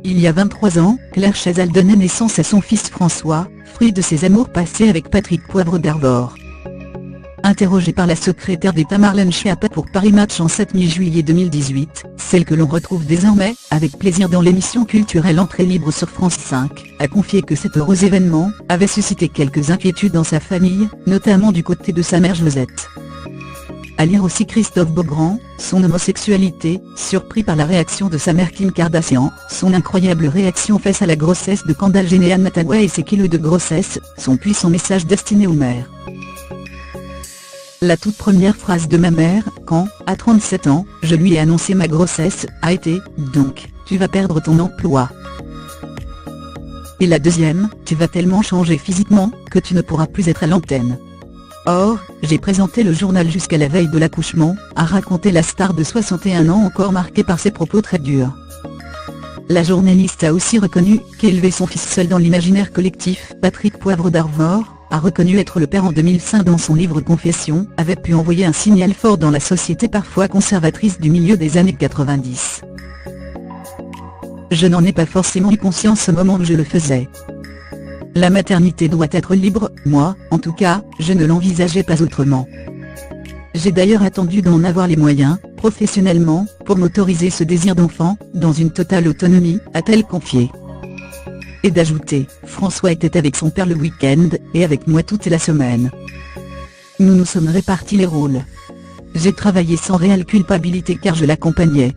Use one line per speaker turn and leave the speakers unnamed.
Il y a 23 ans, Claire Chazal donnait naissance à son fils François, fruit de ses amours passés avec Patrick Poivre d'Arvor. Interrogée par la secrétaire d'État Marlène Schiappa pour Paris Match en 7 mi-juillet 2018, celle que l'on retrouve désormais, avec plaisir dans l'émission culturelle Entrée libre sur France 5, a confié que cet heureux événement avait suscité quelques inquiétudes dans sa famille, notamment du côté de sa mère Josette. À lire aussi Christophe Beaugrand, son homosexualité, surpris par la réaction de sa mère Kim Kardashian, son incroyable réaction face à la grossesse de Kendall Jenner Nathalie et ses kilos de grossesse, son puissant message destiné aux mères. La toute première phrase de ma mère, quand, à 37 ans, je lui ai annoncé ma grossesse, a été « Donc, tu vas perdre ton emploi ». Et la deuxième, tu vas tellement changer physiquement, que tu ne pourras plus être à l'antenne. Or, j'ai présenté le journal jusqu'à la veille de l'accouchement, a raconté la star de 61 ans encore marquée par ses propos très durs. La journaliste a aussi reconnu qu'élever son fils seul dans l'imaginaire collectif, Patrick Poivre d'Arvor, a reconnu être le père en 2005 dans son livre Confession, avait pu envoyer un signal fort dans la société parfois conservatrice du milieu des années 90. Je n'en ai pas forcément eu conscience au moment où je le faisais. La maternité doit être libre, moi, en tout cas, je ne l'envisageais pas autrement. J'ai d'ailleurs attendu d'en avoir les moyens, professionnellement, pour m'autoriser ce désir d'enfant, dans une totale autonomie, a-t-elle confié. Et d'ajouter, François était avec son père le week-end, et avec moi toute la semaine. Nous nous sommes répartis les rôles. J'ai travaillé sans réelle culpabilité car je l'accompagnais.